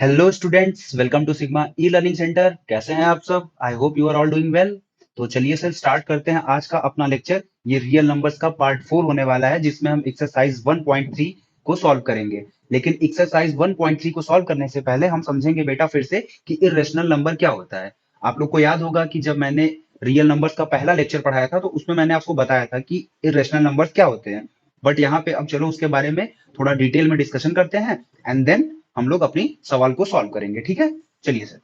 Hello students, welcome to Sigma e learning centre. कैसे हैं आप सब? I hope you are all doing well. तो चलिए सर, स्टार्ट करते हैं आज का अपना लेक्चर। ये रियल नंबर्स का पार्ट 4 होने वाला है, जिसमें हम एक्सरसाइज 1.3 को सॉल्व करेंगे। लेकिन एक्सरसाइज 1.3 को सॉल्व करने से पहले हम समझेंगे बेटा फिर से कि इर्रेशनल नंबर क्या होता है। आप लोग को याद होगा कि जब मैंने रियल नंबर्स का पहला लेक्चर पढ़ाया था, तो उसमें मैंने आपको बताया था कि इर्रेशनल नंबर्स क्या होते हैं। बट यहाँ पे अब चलो उसके बारे में थोड़ा डिटेल में डिस्कशन करते हैं, एंड देन हम लोग अपनी सवाल को सॉल्व करेंगे। ठीक है, चलिए सर।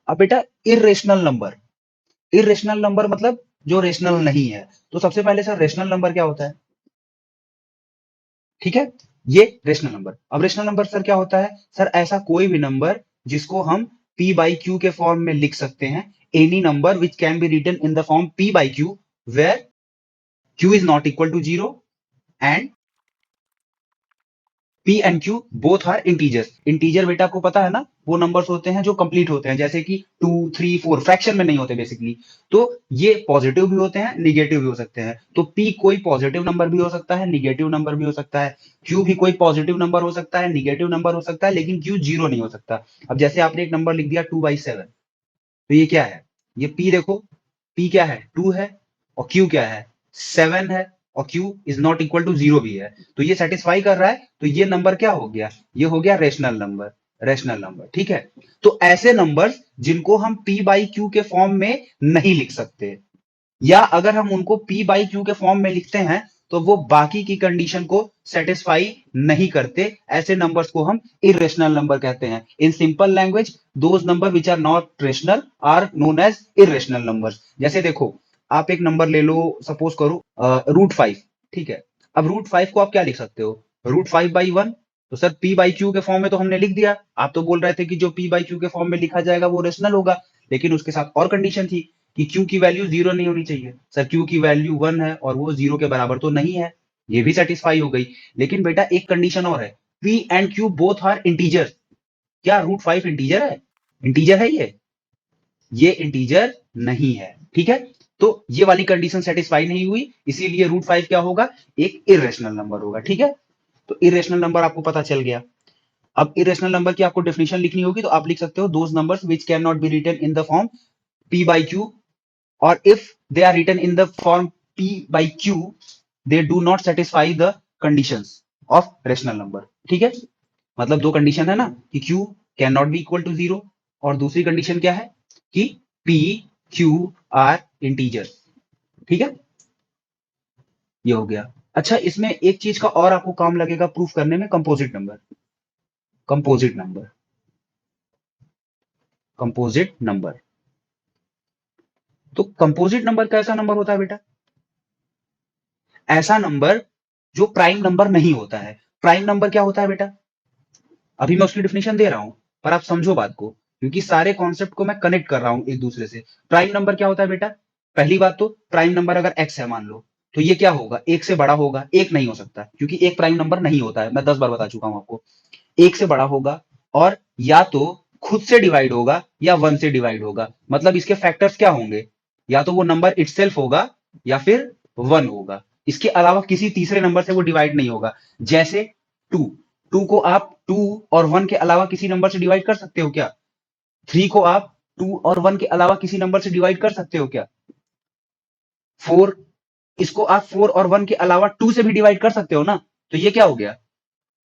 अब बेटा, इरेशनल नंबर। इरेशनल नंबर मतलब जो रेशनल नहीं है। तो सबसे पहले सर, रेशनल नंबर क्या होता है? ठीक है, ये रेशनल नंबर। अब रेशनल नंबर सर क्या होता है? सर ऐसा कोई भी नंबर जिसको हम p बाई क्यू के फॉर्म में लिख सकते हैं। Any number which can be written in the form p by Q where q is not equal to zero and P and Q both are integers. Integer बेटा आपको पता है ना, वो नंबर्स होते हैं जो कंप्लीट होते हैं, जैसे कि 2, 3, 4 फ्रैक्शन में नहीं होते बेसिकली। तो ये पॉजिटिव भी होते हैं, निगेटिव भी हो सकते हैं। तो पी कोई पॉजिटिव नंबर भी हो सकता है, निगेटिव नंबर भी हो सकता है। क्यू भी कोई पॉजिटिव नंबर हो सकता है, निगेटिव नंबर हो सकता है, लेकिन क्यू जीरो नहीं हो सकता। अब जैसे आपने एक नंबर लिख दिया 2/7, तो ये क्या है? ये पी देखो, पी क्या है? 2 है, और क्यू क्या है? 7 है, और Q is not equal to zero भी है। तो ये सेटिस्फाई कर रहा है, तो ये नंबर क्या हो गया? ये हो गया रेशनल नंबर। रेशनल नंबर, ठीक है। तो ऐसे नंबर्स जिनको हम पी बाई क्यू के फॉर्म में नहीं लिख सकते, या अगर हम उनको p बाई क्यू के फॉर्म में लिखते हैं, तो वो बाकी की कंडीशन को सेटिस्फाई नहीं करते। ऐसे नंबर्स को हम इरेशनल नंबर कहते हैं। In simple language, those numbers which are not rational are known as irrational numbers. जैसे देखो, आप एक नंबर ले लो, सपोज करो √5। ठीक है, अब √5 को आप क्या लिख सकते हो? √5/1। तो सर p बाई क्यू के फॉर्म में तो हमने लिख दिया। आप तो बोल रहे थे कि जो p बाई क्यू के फॉर्म में लिखा जाएगा वो रेशनल होगा, लेकिन उसके साथ और कंडीशन थी कि क्यू की वैल्यू जीरो नहीं होनी चाहिए। सर क्यू की वैल्यू 1 है और वो जीरो के बराबर तो नहीं है, ये भी सेटिस्फाई हो गई। लेकिन बेटा एक कंडीशन और है, p and q both are integer. क्या √5 इंटीजर है? इंटीजर है ये इंटीजर नहीं है। ठीक है, तो ये वाली कंडीशन सेटिस्फाई नहीं हुई, इसीलिए √5 क्या होगा? एक इरेशनल नंबर होगा। ठीक है, तो इरेशनल नंबर आपको पता चल गया। अब इरेशनल नंबर की आपको डेफिनेशन लिखनी होगी, तो आप लिख सकते हो those numbers which can not be written in the form p by Q, or if they are written in the form p by q, they do not satisfy the conditions of rational number। ठीक है, मतलब दो condition है ना, कि q can not be equal to zero, और दूसरी condition क्या है कि p q आर इंटीजर। ठीक है, ये हो गया। अच्छा, इसमें एक चीज का और आपको काम लगेगा प्रूफ करने में, composite number. Composite number, composite number. तो कंपोजिट नंबर कैसा नंबर होता है बेटा? ऐसा नंबर जो प्राइम नंबर नहीं होता है। प्राइम नंबर क्या होता है बेटा? अभी मैं उसकी डिफिनेशन दे रहा हूं, पर आप समझो बात को, क्योंकि सारे कॉन्सेप्ट को मैं कनेक्ट कर रहा हूं एक दूसरे से। प्राइम नंबर क्या होता है बेटा? पहली बात तो, प्राइम नंबर अगर एक्स है मान लो, तो ये क्या होगा? एक से बड़ा होगा, एक नहीं हो सकता, क्योंकि एक प्राइम नंबर नहीं होता है। मैं 10 बार बता चुका हूं आपको। एक से बड़ा होगा, और या तो खुद से डिवाइड होगा या वन से डिवाइड होगा। मतलब इसके फैक्टर्स क्या होंगे? या तो वो नंबर इटसेल्फ होगा, या फिर वन होगा। इसके अलावा किसी तीसरे नंबर से वो डिवाइड नहीं होगा। जैसे टू, टू को आप टू और वन के अलावा किसी नंबर से डिवाइड कर सकते हो क्या? थ्री को आप टू और वन के अलावा किसी नंबर से डिवाइड कर सकते हो क्या? फोर, इसको आप फोर और वन के अलावा टू से भी डिवाइड कर सकते हो ना। तो ये क्या हो गया?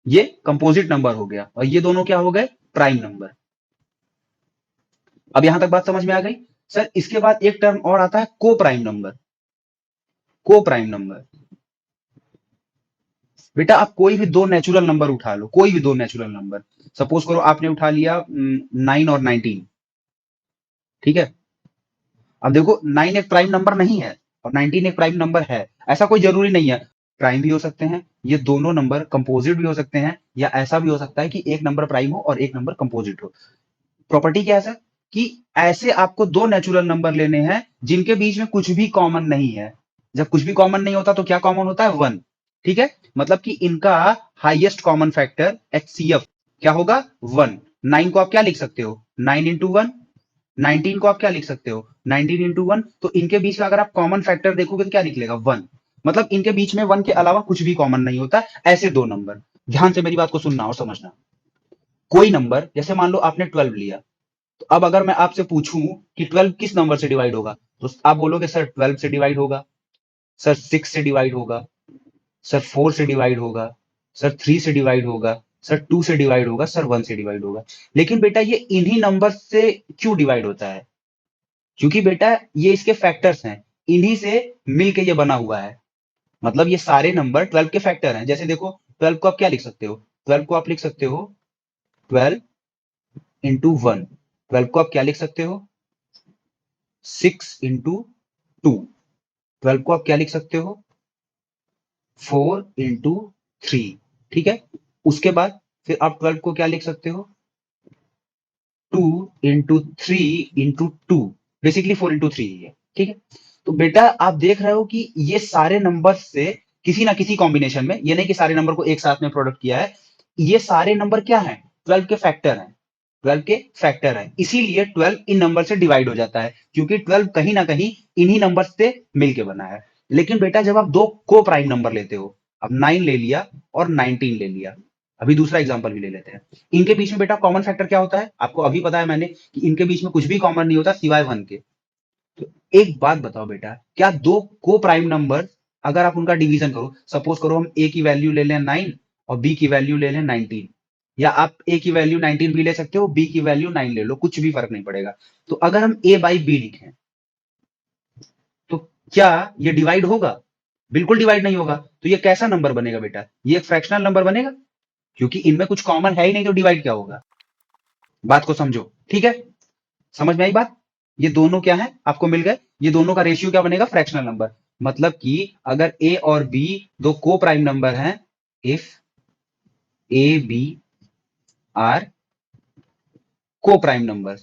ये कंपोजिट नंबर हो गया, और ये दोनों क्या हो गए? Prime number. अब यहां तक बात समझ में आ गई? सर इसके बाद एक टर्म और आता है, को प्राइम नंबर। को प्राइम नंबर, बेटा आप कोई भी दो नेचुरल नंबर उठा लो, कोई भी दो नेचुरल नंबर। सपोज करो आपने उठा लिया 9 और 19। ठीक है, अब देखो 9 एक प्राइम नंबर नहीं है, और 19 एक प्राइम नंबर है। ऐसा कोई जरूरी नहीं है, प्राइम भी हो सकते हैं ये दोनों नंबर, कंपोजिट भी हो सकते हैं, या ऐसा भी हो सकता है कि एक नंबर प्राइम हो और एक नंबर कंपोजिट हो। प्रॉपर्टी क्या है सर? कि ऐसे आपको दो नेचुरल नंबर लेने हैं जिनके बीच में कुछ भी कॉमन नहीं है। जब कुछ भी कॉमन नहीं होता तो क्या कॉमन होता है? वन। ठीक है, मतलब कि इनका हाईएस्ट कॉमन फैक्टर HCF क्या होगा? वन। 9 को आप क्या लिख सकते हो? 9 × 1। 19 को आप क्या लिख सकते हो? 19 × 1। तो इनके बीच का अगर आप कॉमन फैक्टर देखोगे तो क्या निकलेगा? वन। मतलब इनके बीच में वन के अलावा कुछ भी कॉमन नहीं होता। ऐसे दो नंबर, ध्यान से मेरी बात को सुनना और समझना। कोई नंबर, जैसे मान लो आपने 12 लिया, तो अब अगर मैं आपसे पूछूं कि 12 किस नंबर से डिवाइड होगा, तो आप बोलोगे सर 12 से डिवाइड होगा, सर 6 से डिवाइड होगा, सर 4 से डिवाइड होगा, सर 3 से डिवाइड होगा, सर 2 से डिवाइड होगा, सर 1 से डिवाइड होगा। लेकिन बेटा ये इन्हीं नंबर से क्यों डिवाइड होता है? क्योंकि बेटा ये इसके फैक्टर्स हैं, इन्हीं से मिलके ये बना हुआ है। मतलब ये सारे नंबर 12 के फैक्टर हैं। जैसे देखो 12 को आप क्या लिख सकते हो? 12 को आप लिख सकते हो 12 इंटू 1। 12 को आप क्या लिख सकते हो? 6 इंटू 2। 12 को आप क्या लिख सकते हो? 4 इंटू 3। ठीक है। उसके बाद फिर आप 12 को क्या लिख सकते हो? 2 इंटू 3 इंटू 2। बेसिकली 4 इंटू 3 ही है। ठीक है। तो बेटा आप देख रहे हो कि ये सारे नंबर से किसी ना किसी कॉम्बिनेशन में, ये नहीं कि सारे नंबर को एक साथ में प्रोडक्ट किया है, ये सारे नंबर क्या हैं? 12 के फैक्टर हैं। 12 के फैक्टर हैं, इसीलिए 12 इन नंबर से डिवाइड हो जाता है, क्योंकि 12 कहीं ना कहीं इन्हीं नंबर से मिलके बना है। लेकिन बेटा जब आप दो को प्राइम नंबर लेते हो, अब 9 ले लिया और 19 ले लिया, अभी दूसरा एग्जांपल भी ले लेते हैं। इनके बीच में बेटा कॉमन फैक्टर क्या होता है? आपको अभी पता है मैंने कि इनके बीच में कुछ भी कॉमन नहीं होता सिवाय 1 के। तो एक बात बताओ बेटा, क्या दो को प्राइम नंबर अगर आप उनका डिवीजन करो, सपोज करो हम ए की वैल्यू ले लें 9 और बी की वैल्यू ले लें 19, या आप ए की वैल्यू 19 भी ले सकते हो, बी की वैल्यू 9 ले लो, कुछ भी फर्क नहीं पड़ेगा। तो अगर हम ए बाई बी लिखें, तो क्या ये डिवाइड होगा? बिल्कुल डिवाइड नहीं होगा। तो ये कैसा नंबर बनेगा बेटा? ये एक फ्रैक्शनल नंबर बनेगा, क्योंकि इनमें कुछ कॉमन है ही नहीं, तो डिवाइड क्या होगा? बात को समझो। ठीक है, समझ में आई बात? ये दोनों क्या है, आपको मिल गए। ये दोनों का रेशियो क्या बनेगा? Fractional number. मतलब कि अगर ए और बी दो को प्राइम नंबर हैं, इफ ए बी आर को प्राइम नंबर,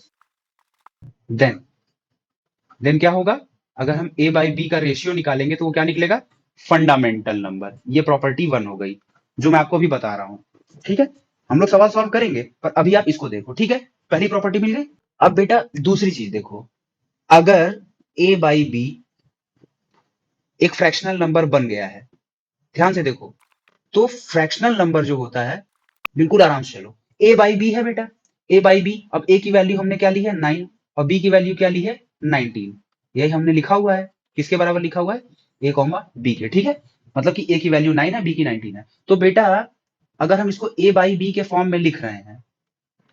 देन क्या होगा? अगर हम ए बाई बी का रेशियो निकालेंगे तो वो क्या निकलेगा? Fundamental number. ये प्रॉपर्टी 1 हो गई, जो मैं आपको अभी बता रहा हूं। ठीक है, हम लोग सवाल सॉल्व करेंगे, पर अभी आप इसको देखो। ठीक है, पहली प्रॉपर्टी मिल गई। अब बेटा दूसरी चीज देखो, अगर ए बाई बी एक फ्रैक्शनल नंबर बन गया है, ध्यान से देखो, तो फ्रैक्शनल नंबर जो होता है, बिल्कुल आराम से चलो, ए बाई बी है बेटा, ए बाई बी। अब ए की वैल्यू हमने क्या ली है? 9, और बी की वैल्यू क्या ली है? 19। यही हमने लिखा हुआ है, किसके बराबर लिखा हुआ है? ए कॉमा बी के। ठीक है, मतलब कि ए की वैल्यू 9 है, बी की 19 है। तो बेटा अगर हम इसको ए बाई बी के फॉर्म में लिख रहे हैं,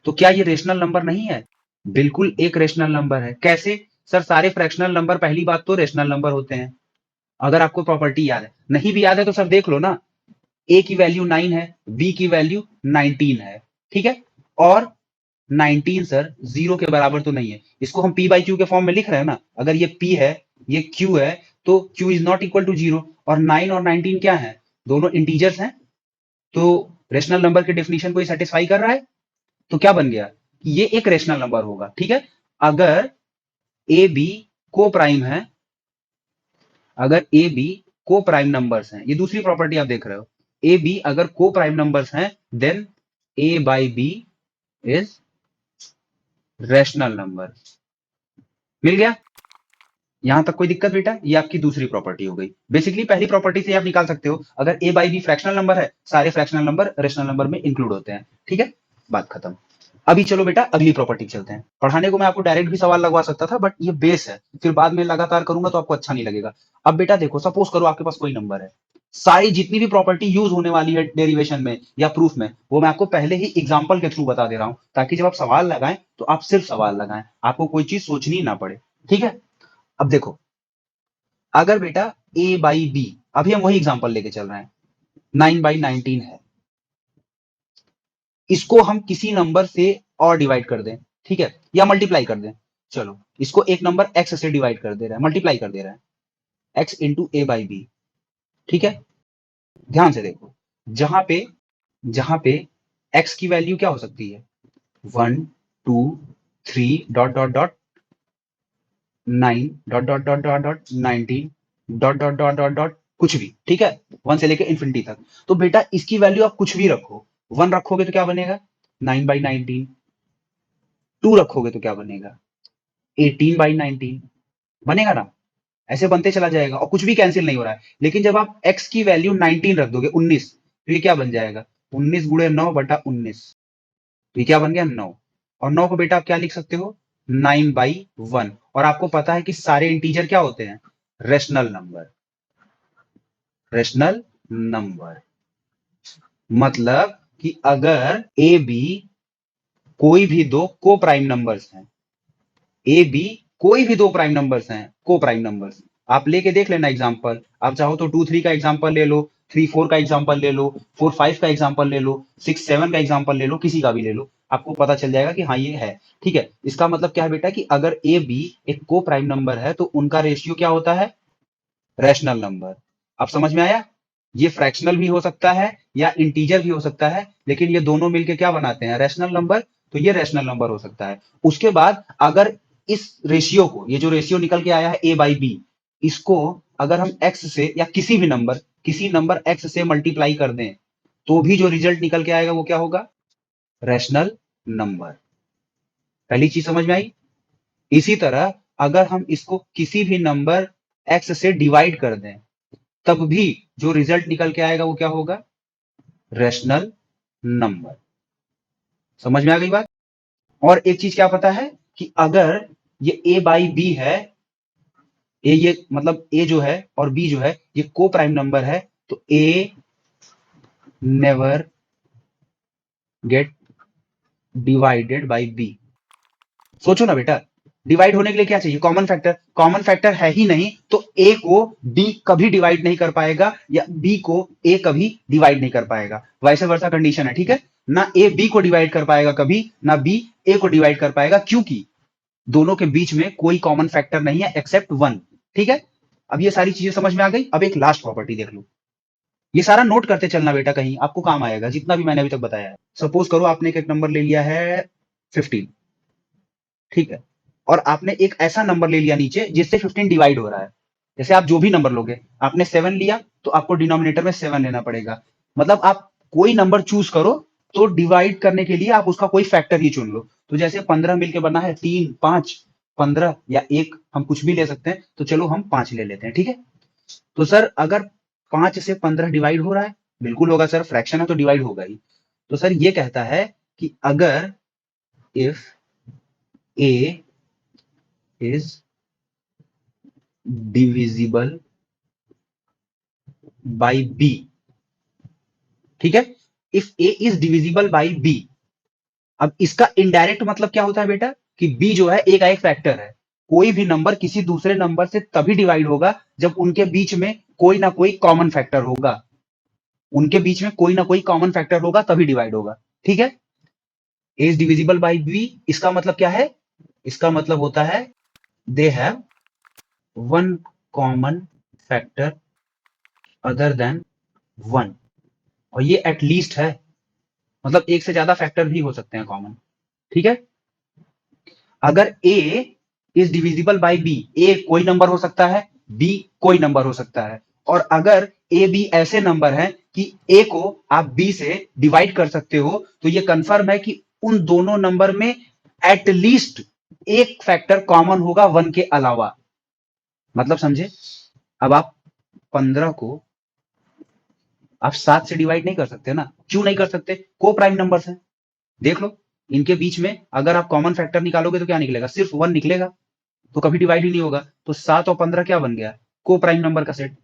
तो क्या ये रेशनल नंबर नहीं है? बिल्कुल एक रेशनल नंबर है। कैसे? सर सारे फ्रैक्शनल नंबर पहली बात तो रेशनल नंबर होते हैं, अगर आपको प्रॉपर्टी याद है। नहीं भी याद है तो सर देख लो ना, ए की वैल्यू 9 है, बी की वैल्यू 19 है। ठीक है, और 19 सर जीरो के बराबर तो नहीं है, इसको हम पी बाई क्यू के फॉर्म में लिख रहे हैं ना। अगर ये पी है, ये क्यू है, तो Q is not equal to zero. और 9 और 19 क्या है? दोनों इंटीजर्स हैं, तो रेशनल नंबर के डेफिनेशन को ये सेटिस्फाई कर रहा है। तो क्या बन गया कि ये एक रेशनल नंबर होगा। ठीक है, अगर ए बी को प्राइम है, अगर ए बी को प्राइम नंबर्स हैं, ये दूसरी प्रॉपर्टी आप देख रहे हो, ए बी अगर को प्राइम नंबर्स हैं, then A by B is rational number. मिल गया? यहां तक कोई दिक्कत बेटा? ये आपकी दूसरी प्रॉपर्टी हो गई। बेसिकली पहली प्रॉपर्टी से आप निकाल सकते हो, अगर ए बाई बी फ्रैक्शनल नंबर है, सारे फ्रैक्शनल नंबर रैशनल नंबर में इंक्लूड होते हैं। ठीक है, बात खत्म। अभी चलो बेटा अगली प्रॉपर्टी चलते हैं। पढ़ाने को मैं आपको डायरेक्ट भी सवाल लगवा सकता था, बट ये बेस है, फिर बाद में लगातार करूंगा तो आपको अच्छा नहीं लगेगा। अब बेटा देखो, सपोज करो आपके पास कोई नंबर है, सारी जितनी भी प्रॉपर्टी यूज होने वाली है डेरिवेशन में या प्रूफ में, वो मैं आपको पहले ही एग्जांपल के थ्रू बता दे रहा हूं, ताकि जब आप सवाल लगाएं तो आप सिर्फ सवाल लगाएं, आपको कोई चीज सोचनी ना पड़े। ठीक है, अब देखो, अगर बेटा ए बाई बी, अभी हम वही एग्जांपल लेके चल रहे हैं, 9/19 है, इसको हम किसी नंबर से और डिवाइड कर दें, ठीक है, या मल्टीप्लाई कर दें। चलो इसको एक नंबर एक्स से डिवाइड कर दे रहा है, मल्टीप्लाई कर दे रहा है, X into A by B. ठीक है, ध्यान से देखो, जहां पे जहां पे एक्स की वैल्यू क्या हो सकती है? 1 2 3 dot dot dot 9 dot dot dot dot dot 19 dot dot dot dot dot कुछ भी। ठीक है, 1 से लेकर इन्फिनिटी तक। तो बेटा इसकी वैल्यू आप कुछ भी रखो, 1 रखोगे तो क्या बनेगा? 9/19। 2 रखोगे तो क्या बनेगा? 18/19 बनेगा ना? ऐसे बनते चला जाएगा और कुछ भी कैंसिल नहीं हो रहा है। लेकिन जब आप x की वैल्यू 19 रख दोगे, 19, तो ये क्या बन जाएगा? 19 गुणे 9/19। तो ये क्या बन गया 9। और 9 को बेटा आप क्या लिख सकते हो 9/1। और आपको पता है कि सारे इंटीजर क्या होते हैं रेशनल नंबर। रेशनल नंबर मतलब कि अगर ए बी कोई भी दो को प्राइम नंबर्स हैं, ए बी कोई भी दो प्राइम नंबर्स हैं, को प्राइम नंबर्स, आप लेके देख लेना एग्जांपल। आप चाहो तो 2 3 का एग्जांपल ले लो, 3 4 का एग्जांपल ले लो, 4 5 का एग्जांपल ले लो, 6 7 का एग्जांपल ले लो, किसी का भी ले लो, आपको पता चल जाएगा कि हाँ ये है। ठीक है, इसका मतलब क्या है बेटा कि अगर ए बी एक को प्राइम नंबर है तो उनका रेशियो क्या होता है रैशनल नंबर। आप समझ में आया? ये फ्रैक्शनल भी हो सकता है या इंटीजर भी हो सकता है, लेकिन ये दोनों मिलके क्या बनाते हैं रैशनल नंबर। तो ये रैशनल नंबर हो सकता है। उसके बाद अगर इस रेशियो को, ये जो रेशियो निकल के आया है ए बाई बी, इसको अगर हम एक्स से या किसी नंबर एक्स से मल्टीप्लाई कर दें तो भी जो रिजल्ट निकल के आएगा वो क्या होगा रैशनल नंबर। पहली चीज समझ में आई। इसी तरह अगर हम इसको किसी भी नंबर एक्स से डिवाइड कर दें तब भी जो रिजल्ट निकल के आएगा वो क्या होगा रैशनल नंबर। समझ में आ गई बात? और एक चीज क्या पता है कि अगर ये ए बाई बी है, ए ये मतलब ए जो है और बी जो है ये को प्राइम नंबर है, तो A never get divided by B. सोचो ना बेटा, डिवाइड होने के लिए क्या चाहिए कॉमन फैक्टर। कॉमन फैक्टर है ही नहीं तो ए को बी कभी डिवाइड नहीं कर पाएगा या बी को ए कभी डिवाइड नहीं कर पाएगा। वैसे वर्षा कंडीशन है। ठीक है, ना ए बी को डिवाइड कर पाएगा कभी, ना बी ए को डिवाइड कर पाएगा, क्योंकि दोनों के बीच में कोई कॉमन फैक्टर नहीं है एक्सेप्ट 1। ठीक है, अब ये सारी चीजें समझ में आ गई। अब एक लास्ट प्रॉपर्टी देख लो, ये सारा नोट करते चलना बेटा, कहीं आपको काम आएगा जितना भी मैंने अभी तक बताया है। सपोज करो आपने एक नंबर ले लिया है 15। ठीक है, और आपने एक ऐसा नंबर ले लिया नीचे जिससे 15 डिवाइड हो रहा है। जैसे आप जो भी नंबर लोगे, आपने 7 लिया तो आपको डिनोमिनेटर में 7 लेना पड़ेगा। मतलब आप कोई नंबर चूज करो तो डिवाइड करने के लिए आप उसका कोई फैक्टर ही चुन लो। तो जैसे 15 मिलके बना है 3 5 15 या 1, हम कुछ भी ले सकते हैं। तो चलो हम 5 ले लेते हैं। ठीक है, तो सर अगर 5 से 15 डिवाइड हो रहा है, बिल्कुल होगा सर, फ्रैक्शन है तो डिवाइड होगा ही। तो सर ये कहता है कि अगर if A is divisible by B. ठीक है, if A is divisible by B. अब इसका इनडायरेक्ट मतलब क्या होता है बेटा कि बी जो है ए का एक फैक्टर है। कोई भी नंबर किसी दूसरे नंबर से तभी डिवाइड होगा जब उनके बीच में कोई ना कोई कॉमन फैक्टर होगा। उनके बीच में कोई ना कोई कॉमन फैक्टर होगा तभी डिवाइड होगा। ठीक है, ए इज डिविजिबल बाई बी, इसका मतलब क्या है? इसका मतलब होता है they have one common factor other than 1। और ये एटलीस्ट है, मतलब एक से ज्यादा फैक्टर भी हो सकते हैं कॉमन। ठीक है, अगर ए इज डिविजिबल बाई बी, ए कोई नंबर हो सकता है, बी कोई नंबर हो सकता है। और अगर ए बी ऐसे नंबर है कि ए को आप बी से डिवाइड कर सकते हो, तो ये कंफर्म है कि उन दोनों नंबर में एटलीस्ट एक फैक्टर कॉमन होगा 1 के अलावा। मतलब समझे? अब आप 15 को आप 7 से डिवाइड नहीं कर सकते ना। क्यों नहीं कर सकते? को प्राइम नंबर्स हैं। देख लो, इनके बीच में अगर आप कॉमन फैक्टर निकालोगे तो क्या निकलेगा? सिर्फ 1 निकलेगा, तो कभी डिवाइड ही नहीं होगा। तो 7 और 15 क्या बन गया? को प्राइम नंबर का सेट।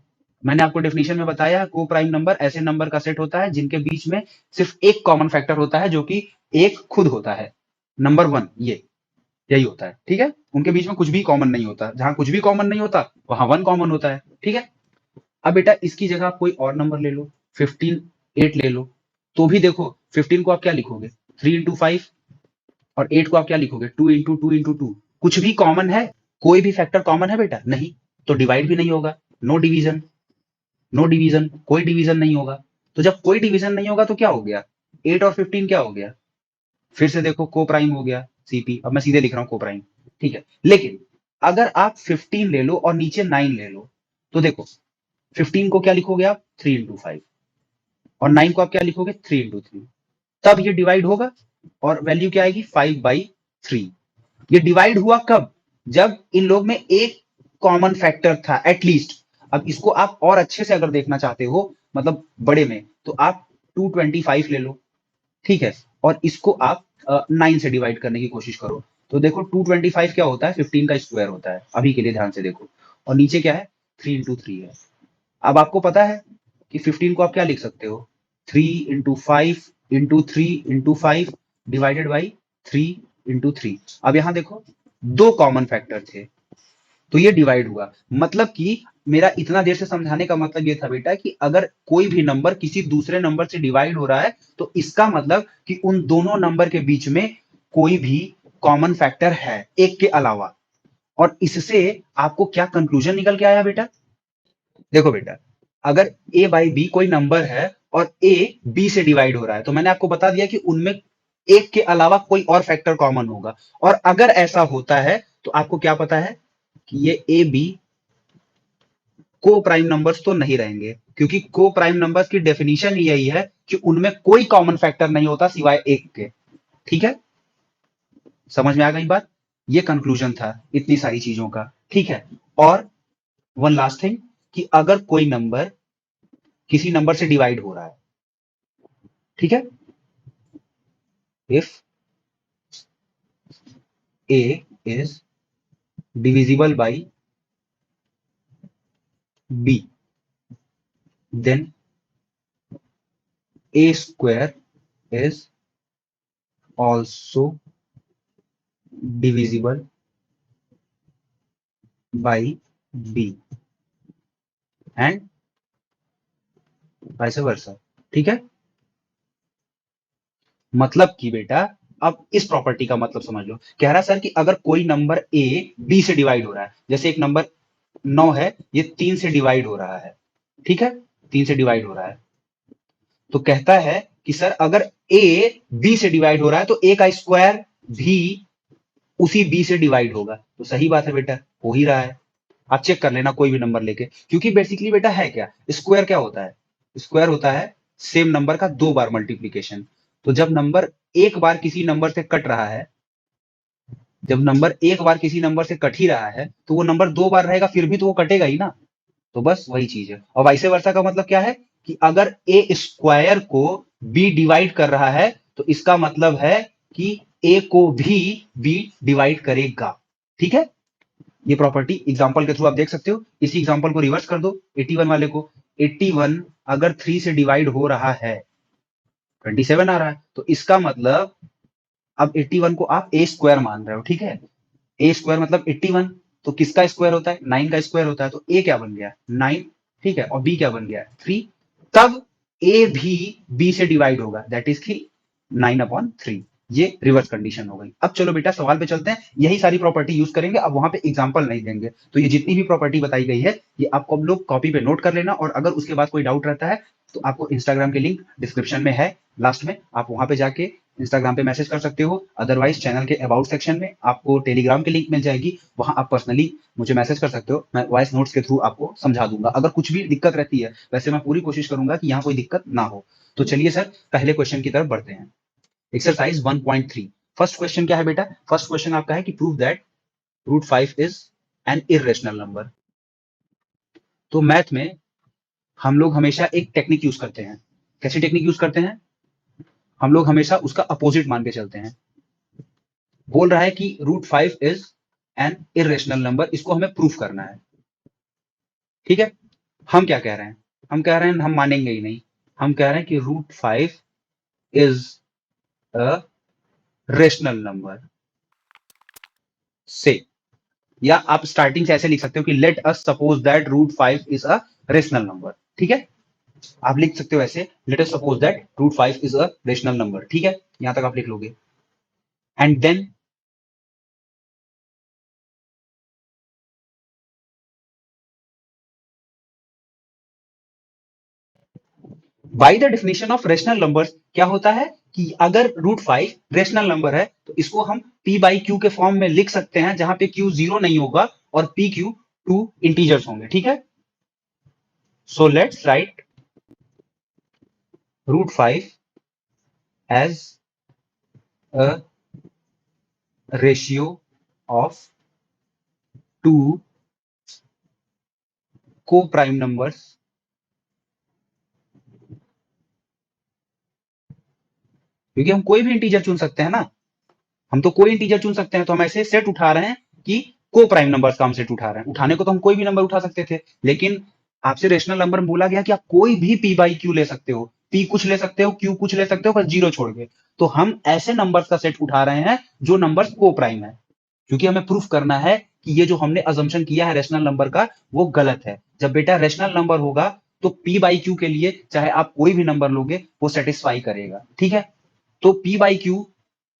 मैंने आपको डेफिनेशन में बताया को प्राइम नंबर ऐसे नंबर का सेट होता है जिनके बीच में सिर्फ एक कॉमन फैक्टर होता है जो कि एक खुद होता है, नंबर 1। ये यही होता है। ठीक है, उनके बीच में कुछ भी कॉमन नहीं होता। जहां कुछ भी कॉमन नहीं होता वहां 1 कॉमन होता है। ठीक है, अब बेटा इसकी जगह आप कोई और नंबर ले लो, 15 8 ले लो। तो भी देखो 15 को आप क्या लिखोगे 3 × 5, और 8 को आप क्या लिखोगे 2 × 2 × 2। कुछ भी कॉमन है? कोई भी फैक्टर कॉमन है बेटा? नहीं, तो डिवाइड भी नहीं होगा। नो डिवीजन, नो डिवीजन, कोई डिवीजन नहीं होगा। तो जब कोई डिवीजन नहीं होगा तो क्या हो गया 8 और 15 क्या हो गया? फिर से देखो को प्राइम हो गया सीपी। अब मैं सीधे लिख रहा हूं को प्राइम। ठीक है, लेकिन अगर आप 15 ले लो और नीचे 9 ले लो, तो देखो 15 को क्या लिखोगे आप 3 × 5, और 9 को आप क्या लिखोगे 3 × 3। तब ये डिवाइड होगा और वैल्यू क्या आएगी 5/3। ये डिवाइड हुआ कब? जब इन लोग में एक कॉमन फैक्टर था एटलीस्ट। अब इसको आप और अच्छे से अगर देखना चाहते हो, मतलब बड़े में, तो आप 225 ले लो। ठीक है, और इसको आप 9 से डिवाइड करने की कोशिश करो, तो देखो 225 क्या होता है, 15 का स्क्वायर होता है। अभी के लिए ध्यान से देखो, और नीचे क्या है, 3 into 3 है। अब आपको पता है कि 15 को आप क्या लिख सकते हो, 3 into 5 into 3 into 5 divided by 3 into 3। अब यहां देखो दो कॉमन फैक्टर थे, तो ये डिवाइड हुआ। मतलब कि मेरा इतना देर से समझाने का मतलब ये था बेटा कि अगर कोई भी नंबर किसी दूसरे नंबर से डिवाइड हो रहा है, तो इसका मतलब कि उन दोनों नंबर के बीच में कोई भी कॉमन फैक्टर है एक के अलावा। और इससे आपको क्या कंक्लूजन निकल के आया बेटा, देखो बेटा, अगर a बाई बी कोई नंबर है और a b से डिवाइड हो रहा है, तो मैंने आपको बता दिया कि उनमें एक के अलावा कोई और फैक्टर कॉमन होगा। और अगर ऐसा होता है तो आपको क्या पता है कि ये ए बी को प्राइम नंबर्स तो नहीं रहेंगे, क्योंकि को प्राइम नंबर्स की डेफिनेशन ही यही है कि उनमें कोई कॉमन फैक्टर नहीं होता सिवाय एक के। ठीक है, समझ में आ गई बात। ये कंक्लूजन था इतनी सारी चीजों का। ठीक है, और वन लास्ट थिंग, कि अगर कोई नंबर किसी नंबर से डिवाइड हो रहा है, ठीक है, if a is divisible by b, then a square is also divisible by b and vice versa। ठीक है, मतलब कि बेटा, अब इस प्रॉपर्टी का मतलब समझ लो। कह रहा सर कि अगर कोई नंबर a b से डिवाइड हो रहा है, जैसे एक नंबर 9 है, ये 3 से डिवाइड हो रहा है, ठीक है, 3 से डिवाइड हो रहा है, तो कहता है कि सर अगर a b से डिवाइड हो रहा है तो a का स्क्वायर भी उसी b से डिवाइड होगा। तो सही बात है बेटा, हो ही रहा है। आप चेक कर लेना कोई भी नंबर लेके, क्योंकि बेसिकली बेटा है क्या, स्क्वायर क्या होता है, स्क्वायर होता है सेम नंबर का दो बार मल्टीप्लीकेशन। तो जब नंबर एक बार किसी नंबर से कट रहा है, जब नंबर एक बार किसी नंबर से कट ही रहा है, तो वो नंबर दो बार रहेगा फिर भी तो वो कटेगा ही ना। तो बस वही चीज है। और वाइसे वर्सा का मतलब क्या है कि अगर ए स्क्वायर को बी डिवाइड कर रहा है, तो इसका मतलब है कि ए को भी बी डिवाइड करेगा। ठीक है, ये प्रॉपर्टी एग्जांपल के थ्रू आप देख सकते हो। इसी एग्जांपल को रिवर्स कर दो 81 वाले को। 81 अगर 3 से डिवाइड हो रहा है, 27 आ रहा है, तो इसका मतलब अब 81 को आप ए स्क्वायर मान रहे हो। ठीक है, ए स्क्वायर मतलब 81, तो किसका स्क्वायर होता है, 9 का स्क्वायर होता है। तो ए क्या बन गया, 9। ठीक है, और बी क्या बन गया, 3। तब ए भी बी से डिवाइड होगा, दैट इज की 9/3। ये रिवर्स कंडीशन हो गई। अब चलो बेटा सवाल पे चलते हैं, यही सारी प्रॉपर्टी यूज करेंगे, अब वहां पे एग्जांपल नहीं देंगे। तो ये जितनी भी प्रॉपर्टी बताई गई है, ये आपको अब लोग कॉपी पे नोट कर लेना, और अगर उसके बाद कोई डाउट रहता है तो आपको इंस्टाग्राम के लिंक डिस्क्रिप्शन में है, लास्ट में आप वहां पे जाके इंस्टाग्राम पे मैसेज कर सकते हो। अदरवाइज चैनल के अबाउट सेक्शन में आपको टेलीग्राम की लिंक मिल जाएगी, वहां आप पर्सनली मुझे मैसेज कर सकते हो, मैं वॉइस नोट्स के थ्रू आपको समझा दूंगा अगर कुछ भी दिक्कत रहती है। वैसे मैं पूरी कोशिश करूंगा कि यहाँ कोई दिक्कत ना हो। तो चलिए सर पहले क्वेश्चन की तरफ बढ़ते हैं। एक्सरसाइज 1.3, फर्स्ट क्वेश्चन क्या है बेटा, फर्स्ट क्वेश्चन आपका है कि prove that √5 is an irrational number. तो मैथ में हम लोग हमेशा एक टेक्निक यूज करते हैं। कैसी टेक्निक यूज करते हैं, हम लोग हमेशा उसका अपोजिट मान के चलते हैं। बोल रहा है कि √5 इज एन इरेशनल नंबर, इसको हमें प्रूफ करना है। ठीक है, हम क्या कह रहे हैं, हम कह रहे हैं हम मानेंगे ही नहीं। हम कह रहे हैं कि √5 इज अ रेशनल नंबर से, या आप स्टार्टिंग से ऐसे लिख सकते हो कि let us suppose that √5 is a rational number. ठीक है, आप लिख सकते हो ऐसे, let us suppose that √5 is a rational number. ठीक है, यहां तक आप लिख लोगे। And then by the definition of rational numbers क्या होता है कि अगर √5 रेशनल नंबर है, तो इसको हम p बाई क्यू के फॉर्म में लिख सकते हैं, जहां पे q 0 नहीं होगा और p q 2 इंटीजर्स होंगे। ठीक है, so let's write √5 as a ratio of two coprime numbers क्योंकि हम कोई भी इंटीजर चुन सकते हैं ना, हम तो कोई इंटीजर चुन सकते हैं, तो हम ऐसे सेट उठा रहे हैं कि को प्राइम नंबर्स का हम सेट उठा रहे हैं। उठाने को तो हम कोई भी नंबर उठा सकते थे, लेकिन आपसे रेशनल नंबर में बोला गया कि आप कोई भी पी बाई क्यू ले सकते हो, पी कुछ ले सकते हो, क्यू कुछ ले सकते हो, बस जीरो छोड़ के। तो हम ऐसे नंबर्स का सेट उठा रहे हैं जो नंबर्स को प्राइम है, क्योंकि हमें प्रूफ करना है कि ये जो हमने अजम्पशन किया है रेशनल नंबर का वो गलत है। जब बेटा रेशनल नंबर होगा तो पी बाई क्यू के लिए चाहे आप कोई भी नंबर लोगे वो सेटिस्फाई करेगा, ठीक है। तो पी बाई क्यू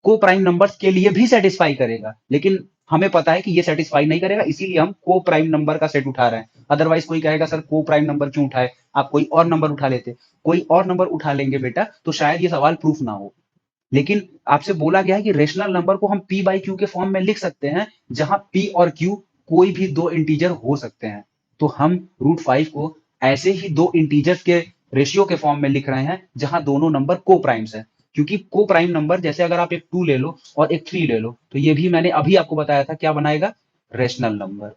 को प्राइम नंबर्स के लिए भी सेटिस्फाई करेगा, लेकिन हमें पता है कि ये सेटिस्फाई नहीं करेगा, इसीलिए हम को प्राइम नंबर का सेट उठा रहे हैं। अदरवाइज कोई कहेगा सर को प्राइम नंबर क्यों उठाए, आप कोई और नंबर उठा लेते। कोई और नंबर उठा लेंगे बेटा तो शायद ये सवाल प्रूफ ना हो, लेकिन आपसे बोला गया है कि रेशनल नंबर को हम पी बाई क्यू के फॉर्म में लिख सकते हैं, जहां पी और क्यू कोई भी दो इंटीजर हो सकते हैं। तो हम रूट फाइव को ऐसे ही दो इंटीजर्स के रेशियो के फॉर्म में लिख रहे हैं जहां दोनों नंबर को प्राइम्स है। क्योंकि को प्राइम नंबर जैसे अगर आप एक 2 ले लो और एक 3 ले लो, तो ये भी मैंने अभी आपको बताया था क्या बनाएगा, रेशनल नंबर।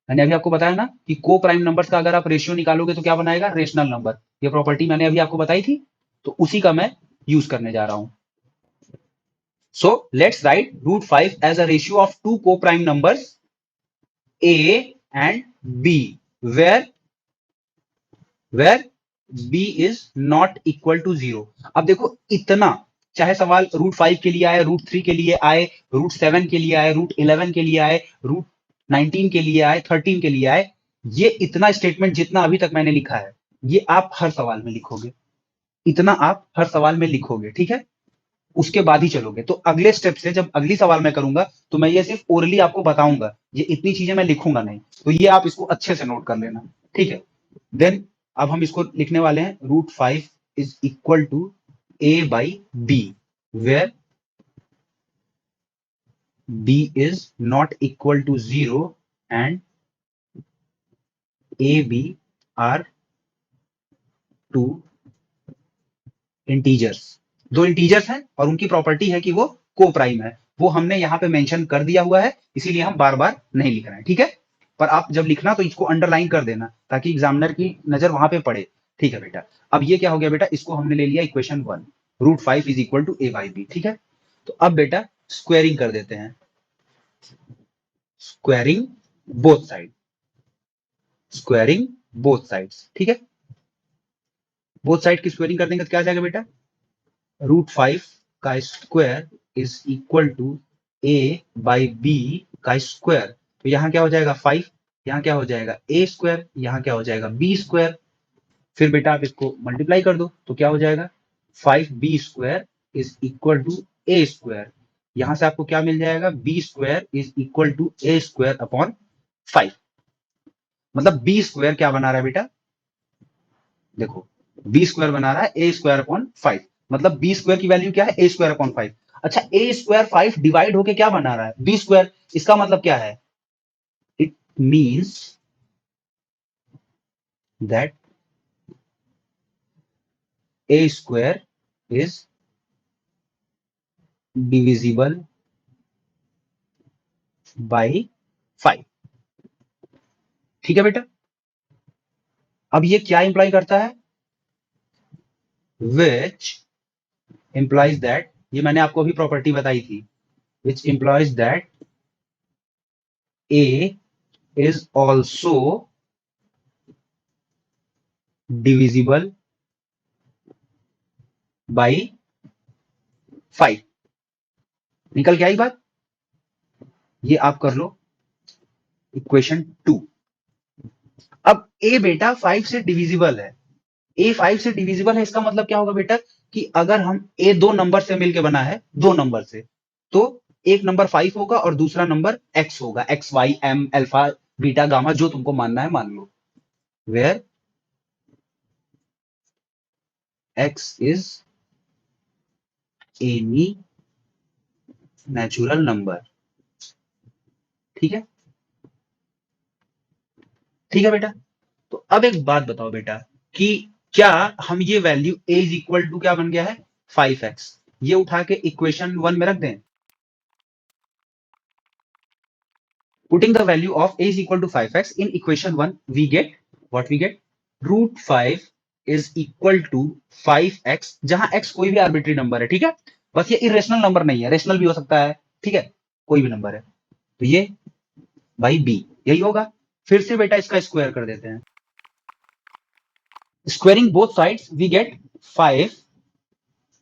मैंने अभी आपको बताया ना कि को प्राइम नंबर्स का अगर आप रेशियो निकालोगे तो क्या बनाएगा, रेशनल नंबर। ये प्रॉपर्टी मैंने अभी आपको बताई थी, तो उसी का मैं यूज करने जा रहा हूं। So let's write root 5 as a ratio of two co-prime numbers A and B, where B is not equal to 0। अब देखो इतना, चाहे सवाल रूट 5 के लिए आए, रूट 3 के लिए आए, रूट 7 के लिए आए, रूट 11 के लिए आए, रूट 19 के लिए आए, 13 के लिए आए, ये इतना स्टेटमेंट जितना अभी तक मैंने लिखा है ये आप हर सवाल में लिखोगे, इतना आप हर सवाल में लिखोगे, ठीक है। उसके बाद ही चलोगे। तो अगले स्टेप से जब अगली सवाल मैं करूंगा तो मैं ये सिर्फ ओरली आपको बताऊंगा, ये इतनी चीजें मैं लिखूंगा नहीं। तो ये आप इसको अच्छे से नोट कर लेना, ठीक है। देन अब हम इसको लिखने वाले हैं, root 5 is equal to A by B, where B is not equal to 0 and A B are two integers. दो इंटीजर्स हैं और उनकी प्रॉपर्टी है कि वो को प्राइम है, वो हमने यहां पे मेंशन कर दिया हुआ है, इसीलिए हम बार बार नहीं लिख रहे हैं, ठीक है। पर आप जब लिखना तो इसको अंडरलाइन कर देना ताकि एग्जामिनर की नजर वहां पे पड़े, ठीक है बेटा। अब ये क्या हो गया बेटा, इसको हमने ले लिया equation 1, root 5 is equal to A by B, ठीक है। तो अब बेटा स्क्वेयरिंग कर देते हैं, squaring both side, squaring both sides, ठीक है। बोथ साइड की स्क्वेयरिंग कर देंगे तो क्या आ जाएगा बेटा, रूट 5 का square is equal to A by B का स्क्वायर। तो यहां क्या हो जाएगा 5, यहां क्या हो जाएगा ए स्क्वायर, यहां क्या हो जाएगा बी स्क्वायर। फिर बेटा आप इसको मल्टीप्लाई कर दो तो क्या हो जाएगा, 5b square is equal to A square. यहां से आपको क्या मिल जाएगा, B square is equal to A square upon 5। मतलब बी स्क्वायर क्या बना रहा है बेटा, देखो बी स्क्वायर बना रहा है ए स्क्वायर अपॉन 5, मतलब बी स्क्वायर की वैल्यू क्या है, ए स्क्वायर अपॉन 5। अच्छा ए स्क्वायर 5 डिवाइड होके क्या बना रहा है, बी स्क्वायर। इसका मतलब क्या है, it means that A square is divisible by 5, ठीक है बेटा। अब ये क्या इंप्लाई करता है, विच इंप्लाइज दैट, ये मैंने आपको अभी प्रॉपर्टी बताई थी, which implies that A is also divisible by 5। निकल के आई बात, ये आप कर लो इक्वेशन 2। अब ए बेटा 5 से डिविजिबल है, ए 5 से डिविजिबल है, इसका मतलब क्या होगा बेटा कि अगर हम ए दो नंबर से मिलके बना है, दो नंबर से, तो एक नंबर 5 होगा और दूसरा नंबर एक्स होगा, X Y M alpha beta gamma जो तुमको मानना है मान लो, where X is any natural number, ठीक है, ठीक है बेटा। तो अब एक बात बताओ बेटा कि क्या हम ये value A is equal to क्या बन गया है 5x, ये उठा के इक्वेशन 1 में रख दें। Putting the value of a is equal to 5x in equation 1, we get what we get, root 5 is equal to 5x, जहां x कोई भी आर्बिट्री नंबर है, ठीक है, बस ये इरेशनल नंबर नहीं है, रेशनल भी हो सकता है, ठीक है, कोई भी नंबर है, तो ये भाई b यही होगा। फिर से बेटा इसका स्क्वायर कर देते हैं, squaring both sides we get 5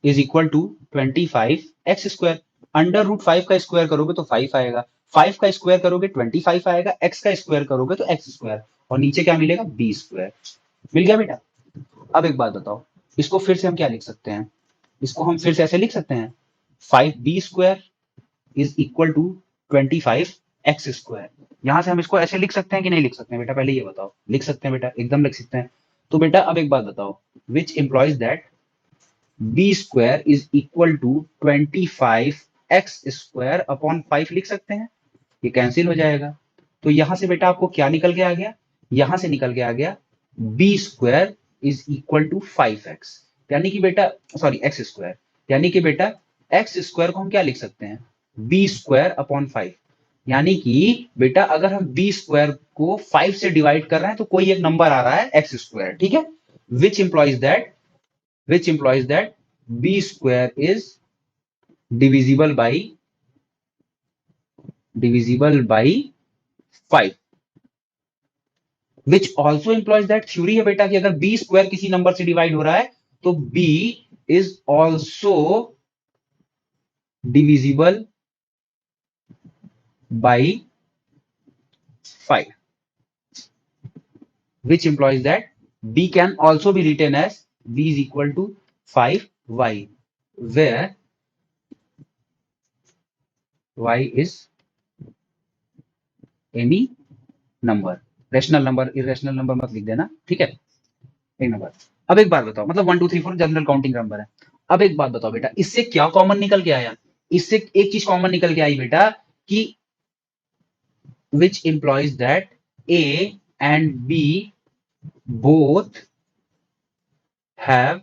is equal to 25x square. Under root 5 का स्क्वायर करोगे तो 5 आएगा, 5 का स्क्वायर करोगे 25 आएगा, x का स्क्वायर करोगे तो x स्क्वायर, और नीचे क्या मिलेगा, b स्क्वायर। मिल गया बेटा। अब एक बात बताओ, इसको फिर से हम क्या लिख सकते हैं, इसको हम फिर से ऐसे लिख सकते हैं, 5b square is equal to 25x square. यहां से हम इसको ऐसे लिख सकते हैं कि नहीं लिख सकते हैं बेटा, पहले ये बताओ। लिख सकते हैं बेटा, एकदम लिख सकते हैं। तो बेटा अब एक बात बताओ, which implies that b square is equal to 25x square upon 5 लिख सकते हैं, ये कैंसिल हो जाएगा। तो यहां से बेटा आपको क्या निकल के आ गया, यहां से निकल के आ गया b square is equal to 5x, यानी कि बेटा सॉरी x स्क्वायर, यानी कि बेटा x स्क्वायर को हम क्या लिख सकते हैं, b स्क्वायर अपॉन 5। यानी कि बेटा अगर हम b स्क्वायर को 5 से डिवाइड कर रहे हैं तो कोई एक नंबर आ रहा है x स्क्वायर, ठीक है, which implies that b square is divisible by 5, which also implies that theory है बेटा कि अगर b स्क्वायर किसी नंबर से डिवाइड हो रहा है तो b is also divisible by 5, which implies that b can also be written as b is equal to 5y, where y is any number, rational number, irrational number मत लिख देना, ठीक है, एक नंबर। अब एक बात बताओ, मतलब 1 2 3 4 जनरल काउंटिंग नंबर है। अब एक बात बताओ बेटा, इससे क्या कॉमन निकल के आया, इससे एक चीज कॉमन निकल के आई बेटा कि which implies that a and b both have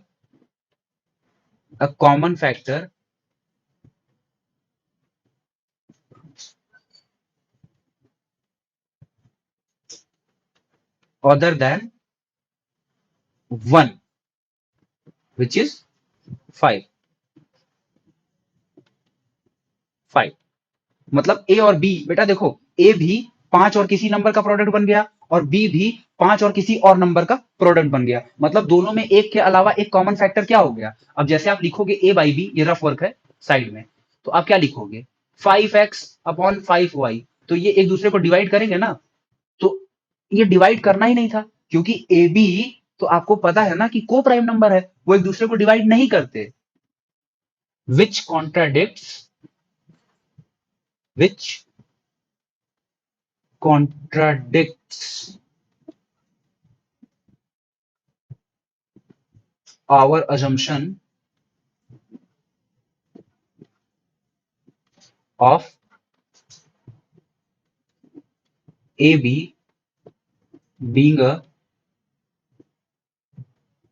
a common factor other than 1, which is 5। मतलब ए और बी बेटा देखो, ए भी 5 और किसी नंबर का प्रोडक्ट बन गया और बी भी 5 और किसी और नंबर का प्रोडक्ट बन गया, मतलब दोनों में एक के अलावा एक कॉमन फैक्टर क्या हो गया। अब जैसे आप लिखोगे ए बाई बी, ये रफ वर्क है साइड में, तो आप क्या लिखोगे 5x अपॉन 5y, तो ये एक दूसरे को डिवाइड करेंगे ना, तो ये डिवाइड करना ही नहीं था, क्योंकि ए बी तो आपको पता है ना कि को प्राइम नंबर है, वो एक दूसरे को डिवाइड नहीं करते, विच contradicts which contradicts our assumption of AB being a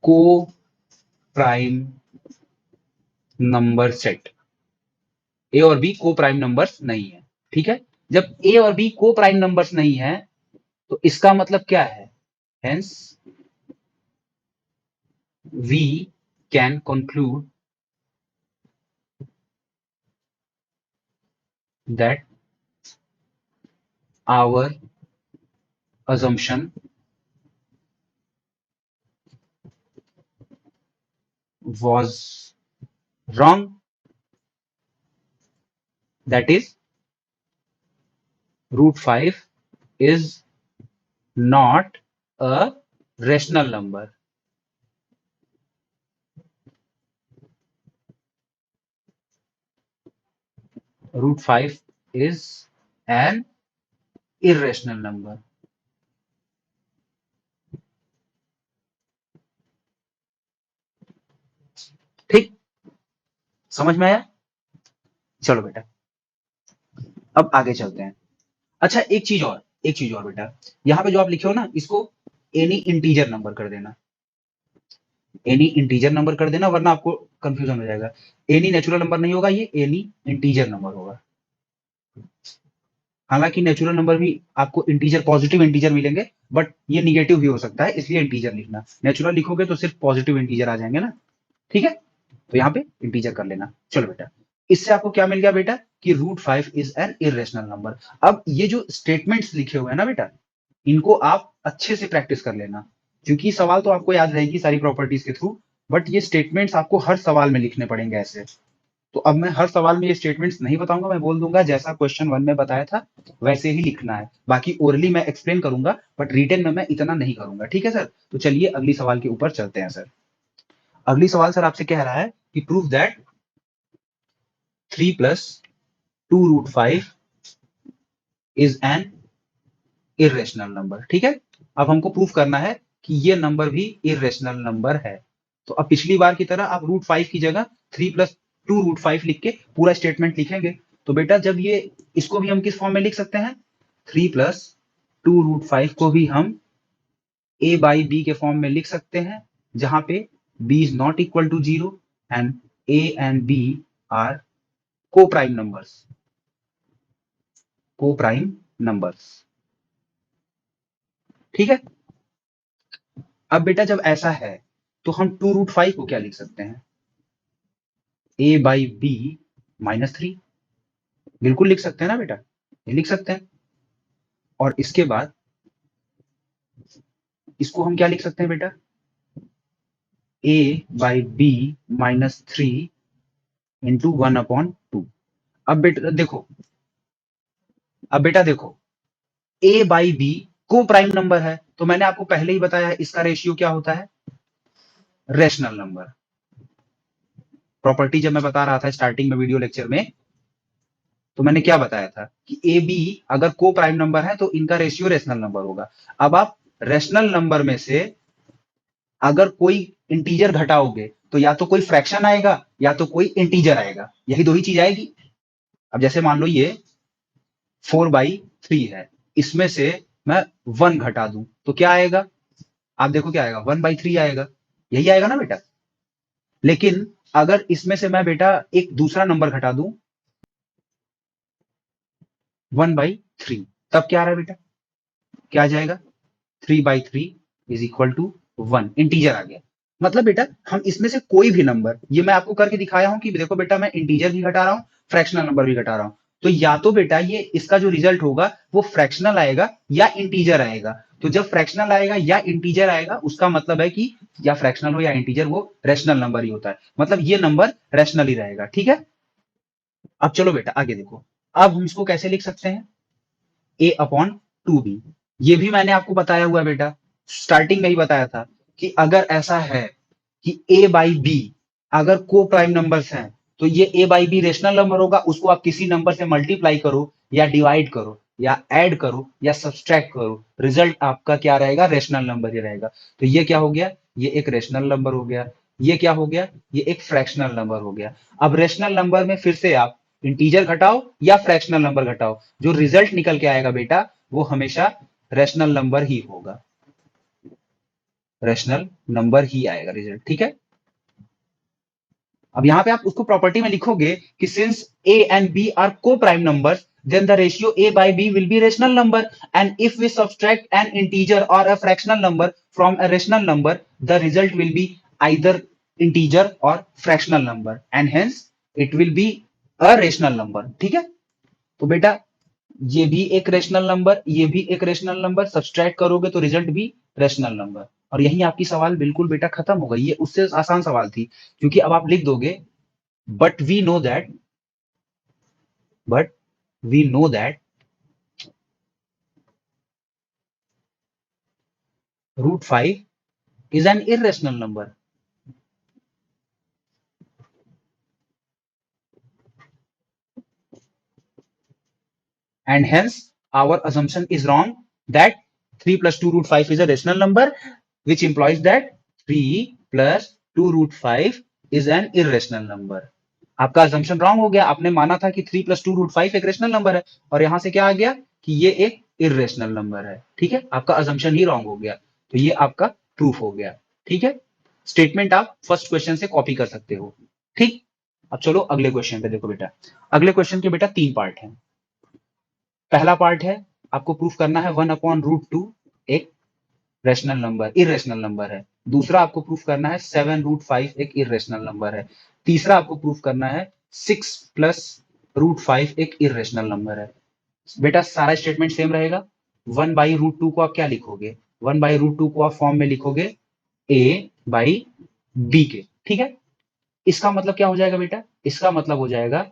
co-prime number set। ए और बी को प्राइम नंबर्स नहीं है, ठीक है, जब ए और बी को प्राइम नंबर्स नहीं है तो इसका मतलब क्या है, hence we can conclude that our assumption was wrong, that is root 5 is not a rational number। root 5 is an irrational number। ठीक, समझ में आया। चलो बेटा अब आगे चलते हैं। अच्छा एक चीज और, एक चीज और बेटा, यहां पे जो आप लिखे हो ना, इसको एनी इंटीजर नंबर कर देना, एनी इंटीजर नंबर कर देना, वरना आपको कंफ्यूजन हो जाएगा। एनी नेचुरल नंबर नहीं होगा, ये एनी इंटीजर नंबर होगा। हालांकि नेचुरल नंबर भी आपको इंटीजर, पॉजिटिव इंटीजर मिलेंगे, बट ये निगेटिव भी हो सकता है, इसलिए इंटीजर लिखना। नेचुरल लिखोगे तो सिर्फ पॉजिटिव इंटीजर आ जाएंगे ना, ठीक है। तो यहाँ पे इंटीजर कर लेना। चलो बेटा, इससे आपको क्या मिल गया बेटा कि √5 इज एन इरेशनल नंबर। अब ये जो स्टेटमेंट्स लिखे हुए हैं ना बेटा, इनको आप अच्छे से प्रैक्टिस कर लेना, क्योंकि सवाल तो आपको याद रहेगी सारी प्रॉपर्टीज के थ्रू, बट ये स्टेटमेंट्स आपको हर सवाल में लिखने पड़ेंगे ऐसे। तो अब मैं हर सवाल में ये स्टेटमेंट्स नहीं बताऊंगा, मैं बोल दूंगा जैसा क्वेश्चन 1 में बताया था वैसे ही लिखना है। बाकी ओरली मैं एक्सप्लेन करूंगा, बट रिटन में मैं इतना नहीं करूंगा, ठीक है सर। तो चलिए अगली सवाल के ऊपर चलते हैं सर। अगली सवाल सर आपसे कह रहा है कि prove that 3 + 2√5 is an irrational number, ठीक है। अब हमको प्रूफ करना है कि ये नंबर भी इरेशनल नंबर है। तो अब पिछली बार की तरह आप √5 की जगह 3 + 2√5 लिख के पूरा स्टेटमेंट लिखेंगे। तो बेटा जब ये, इसको भी हम किस फॉर्म में लिख सकते हैं, 3 + 2√5 को भी हम a/b के फॉर्म में लिख सकते हैं, जहां पे b is not equal to 0 and a and b are coprime numbers, coprime numbers, ठीक है। अब बेटा जब ऐसा है तो हम 2√5 को क्या लिख सकते हैं, a/b -3, बिल्कुल लिख सकते हैं ना बेटा, ये लिख सकते हैं। और इसके बाद इसको हम क्या लिख सकते हैं बेटा, a/b -3 इंटू 1/2। अब बेटा देखो a/b को प्राइम नंबर है, तो मैंने आपको पहले ही बताया है इसका रेशियो क्या होता है, रेशनल नंबर। प्रॉपर्टी जब मैं बता रहा था स्टार्टिंग में वीडियो लेक्चर में, तो मैंने क्या बताया था कि ए बी अगर को प्राइम नंबर है तो इनका रेशियो रेशनल नंबर होगा। अब आप रेशनल नंबर में से अगर कोई इंटीजर घटाओगे तो या तो कोई फ्रैक्शन आएगा या तो कोई इंटीजर आएगा, यही दो ही चीज आएगी। अब जैसे मान लो ये 4/3 है, इसमें से मैं 1 घटा दूं तो क्या आएगा, आप देखो क्या आएगा, 1/3 आएगा, यही आएगा ना बेटा। लेकिन अगर इसमें से मैं बेटा एक दूसरा नंबर घटा दूं 1/3, तब क्या आ रहा है बेटा, क्या आ जाएगा, 3/3 इज इक्वल टू 1, इंटीजर आ गया। मतलब बेटा हम इसमें से कोई भी नंबर, ये मैं आपको करके दिखाया हूं कि देखो बेटा मैं इंटीजर भी घटा रहा हूं, फ्रैक्शनल नंबर भी घटा रहा हूं, तो या तो बेटा ये इसका जो रिजल्ट होगा वो फ्रैक्शनल आएगा या इंटीजर आएगा। तो जब फ्रैक्शनल आएगा या इंटीजर आएगा उसका मतलब है कि या फ्रैक्शनल हो या इंटीजर, वो रैशनल नंबर ही होता है, मतलब ये नंबर रैशनल ही रहेगा, ठीक है। अब चलो बेटा आगे देखो, अब हम इसको कैसे लिख सकते हैं, a/2b। ये भी मैंने आपको बताया हुआ है बेटा, स्टार्टिंग में ही बताया था कि अगर ऐसा है कि a/b अगर को प्राइम नंबर्स हैं तो ये a/b रेशनल नंबर होगा, उसको आप किसी नंबर से मल्टीप्लाई करो या डिवाइड करो या ऐड करो या सब्सट्रैक्ट करो, रिजल्ट आपका क्या रहेगा, रेशनल नंबर ही रहेगा। तो ये क्या हो गया, ये एक रेशनल नंबर हो गया, ये क्या हो गया, ये एक फ्रैक्शनल नंबर हो गया। अब रेशनल नंबर में फिर से आप इंटीजर घटाओ या फ्रैक्शनल नंबर घटाओ, जो रिजल्ट निकल के आएगा बेटा वो हमेशा रैशनल नंबर ही होगा, रैशनल नंबर ही आएगा रिजल्ट, ठीक है। अब यहां पे आप उसको प्रॉपर्टी में लिखोगे कि since a and b are coprime numbers then the ratio a/b will be rational number, and if we subtract an integer or a fractional number from a rational number the result will be either integer or fractional number and hence it will be a rational number, ठीक है। तो बेटा ये भी एक rational number, ये भी एक रेशनल नंबर, सब्सट्रैक्ट करोगे तो रिजल्ट भी रेशनल नंबर, और यही आपकी सवाल बिल्कुल बेटा खत्म हो गई। ये उससे आसान सवाल थी, क्योंकि अब आप लिख दोगे but we know that, but we know that √5 is an irrational number and hence our assumption is wrong that 3 + 2√5 is a rational number, which implies that 3 + 2√5 is an irrational number। आपका assumption wrong हो गया, आपने माना था कि 3 + 2√5 एक rational number है, और यहां से क्या आ गया कि ये एक इरेशनल नंबर है, ठीक है। आपका assumption ही wrong हो गया, तो ये आपका प्रूफ हो गया, ठीक है। स्टेटमेंट आप फर्स्ट क्वेश्चन से कॉपी कर सकते हो, ठीक। अब चलो अगले क्वेश्चन पे देखो बेटा, अगले क्वेश्चन के बेटा 3 पार्ट हैं। पहला पार्ट है आपको प्रूफ करना है 1/√2 एक रेशनल नंबर, इरेशनल नंबर है। दूसरा आपको प्रूफ करना है 7√5 एक इरेशनल नंबर है। तीसरा आपको प्रूफ करना है 6+√5 एक इरेशनल नंबर है। बेटा सारा स्टेटमेंट सेम रहेगा। 1/√2 को आप क्या लिखोगे? 1/√2 को आप फॉर्म में लिखोगे a/b के, ठीक है। इसका मतलब क्या हो जाएगा बेटा? इसका मतलब हो जाएगा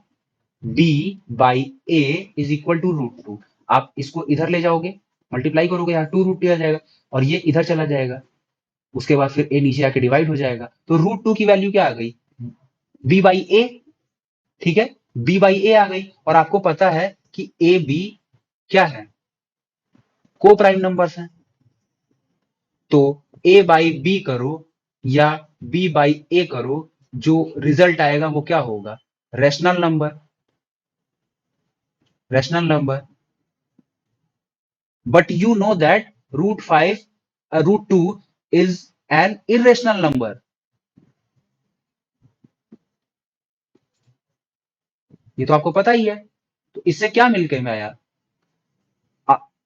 b/a इज इक्वल टू √2। आप इसको इधर ले जाओगे, मल्टीप्लाई करोगे, यहाँ 2√2 आ जाएगा और ये इधर चला जाएगा। उसके बाद फिर a नीचे आके डिवाइड हो जाएगा, तो √2 की वैल्यू क्या आ गई? b/a, ठीक है, b/a आ गई। और आपको पता है कि a b क्या है? को प्राइम नंबर्स हैं। तो a/b करो या b/a करो, जो रिजल्ट आएगा वो क्या होगा? Rational number, rational number. But you know that √5, √2 is an irrational number. ये तो आपको पता ही है। तो इससे क्या मिलके में आया?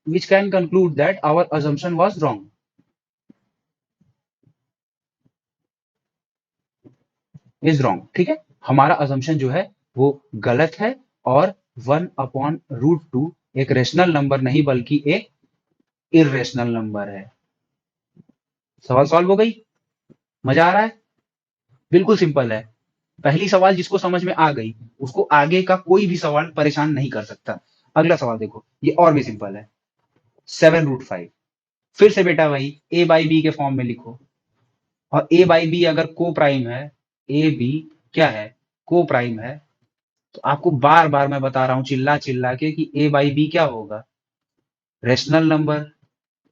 Which can conclude that our assumption was wrong. Is wrong, ठीक है। हमारा assumption जो है वो गलत है और 1/√2 एक रेशनल नंबर नहीं बल्कि एक इरेशनल नंबर है। सवाल सॉल्व हो गई? मजा आ रहा है? बिल्कुल सिंपल है। पहली सवाल जिसको समझ में आ गई उसको आगे का कोई भी सवाल परेशान नहीं कर सकता। अगला सवाल देखो, ये और भी सिंपल है। 7√5, फिर से बेटा वही a/b के फॉर्म में लिखो। और a/b अगर को प्राइम है, ए बी क्या है? को प्राइम है। तो आपको बार बार मैं बता रहा हूं चिल्ला चिल्ला के कि a/b क्या होगा? Rational number.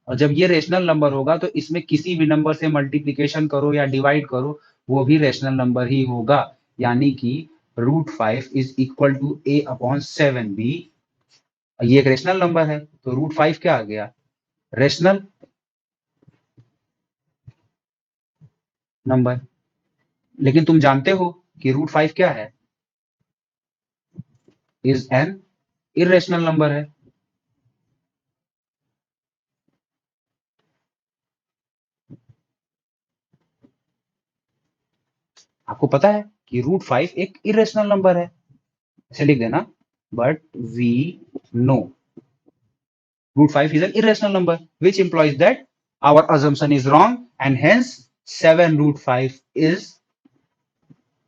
और जब ये रेशनल नंबर होगा तो इसमें किसी भी नंबर से मल्टीप्लीकेशन करो या डिवाइड करो, वो भी रेशनल नंबर ही होगा। यानी कि √5 इज इक्वल टू a/7b। ये एक रेशनल नंबर है, तो √5 क्या आ गया? Rational number. लेकिन तुम जानते हो कि √5 क्या है? इज एन इरेशनल नंबर है। आपको पता है कि √5 एक इरेशनल नंबर है, इसे लिख देना। But we know √5 is an irrational number, which implies that our assumption is wrong and hence 7√5 is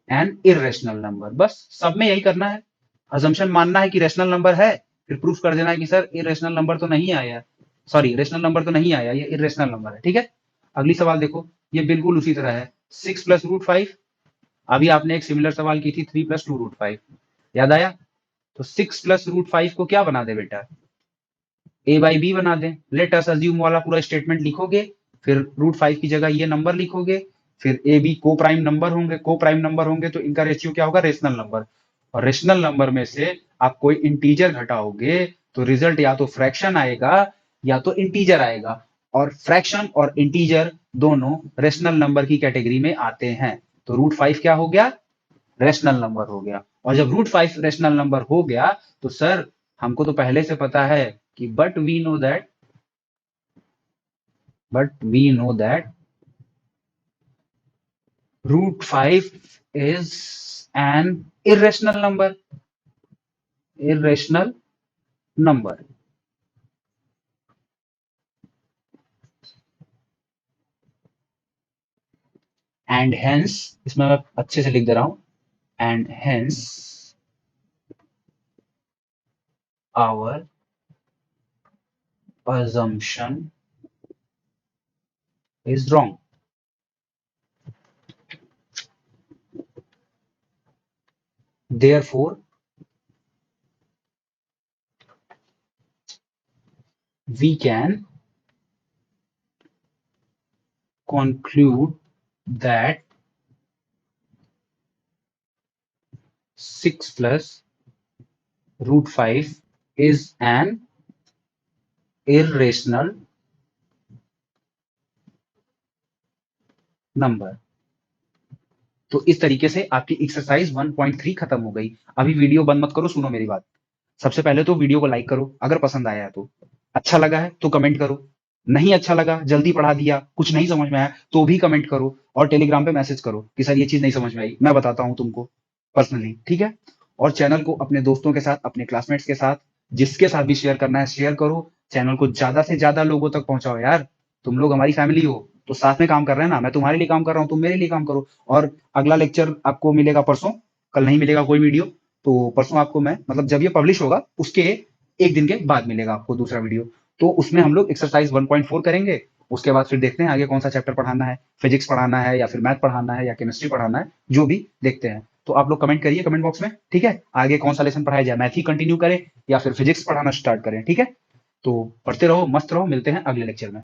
an irrational number. बस सब में यही करना है। assumption मानना है कि रेशनल नंबर है, फिर प्रूफ कर देना है कि सर इरेशनल नंबर तो नहीं आया, सॉरी रेशनल नंबर तो नहीं आया, ये इरेशनल नंबर है, ठीक है। अगली सवाल देखो, ये बिल्कुल उसी तरह है। 6+√5। अभी आपने एक सिमिलर सवाल की थी 3+2√5, याद आया? तो 6+√5 को क्या बना दे बेटा? a/b बना दें। लेट अस अज्यूम वाला पूरा स्टेटमेंट लिखोगे, फिर √5 की जगह ये नंबर लिखोगे, फिर ए बी को प्राइम नंबर होंगे, को प्राइम नंबर होंगे तो इनका रेशियो क्या होगा? Rational number. और रेशनल नंबर में से आप कोई इंटीजर घटाओगे तो रिजल्ट या तो फ्रैक्शन आएगा या तो इंटीजर आएगा। और फ्रैक्शन और इंटीजर दोनों रेशनल नंबर की कैटेगरी में आते हैं। तो √5 क्या हो गया? रेशनल नंबर हो गया। और जब √5 रेशनल नंबर हो गया तो सर हमको तो पहले से पता है कि but we know that √5 is an irrational number and hence, इसमें मैं अच्छे से लिख दे रहा हूं, and hence our assumption is wrong. Therefore we can conclude that 6+√5 is an irrational number. तो इस तरीके से आपकी एक्सरसाइज 1.3 खत्म हो गई। अभी वीडियो बंद मत करो, सुनो मेरी बात। सबसे पहले तो वीडियो को लाइक करो अगर पसंद आया है तो, अच्छा लगा है तो कमेंट करो, नहीं अच्छा लगा, जल्दी पढ़ा दिया, कुछ नहीं समझ में आया, तो भी कमेंट करो और टेलीग्राम पे मैसेज करो कि सर ये चीज़ नहीं समझ में आई, मैं बताता हूँ तुमको पर्सनली, ठीक है? और चैनल को अपने दोस्तों के साथ, अपने क्लासमेट्स के साथ, जिसके साथ भी शेयर करना है शेयर करो। चैनल को ज़्यादा से ज़्यादा लोगों तक पहुँचाओ यार। तुम लोग हमारी फैमिली हो, तो साथ में काम कर रहे हैं ना, मैं तुम्हारे लिए काम कर रहा हूँ, तुम मेरे लिए काम करो। और अगला लेक्चर आपको मिलेगा परसों, कल नहीं मिलेगा कोई वीडियो, तो परसों आपको मैं मतलब जब ये पब्लिश होगा, उसके 1 दिन के बाद मिलेगा आपको दूसरा वीडियो। तो उसमें हम लोग एक्सरसाइज 1.4 करेंगे, उसके बाद फिर देखते हैं आगे कौन सा चैप्टर पढ़ाना है, फिजिक्स पढ़ाना है या फिर मैथ पढ़ाना है या केमिस्ट्री पढ़ाना है, जो भी देखते हैं। तो आप लोग कमेंट करिए कमेंट बॉक्स में, ठीक है? आगे कौन सा लेसन पढ़ाया जाए, मैथ ही कंटिन्यू करें या फिर फिजिक्स पढ़ाना स्टार्ट करें, ठीक है? तो पढ़ते रहो, मस्त रहो, मिलते हैं अगले लेक्चर में।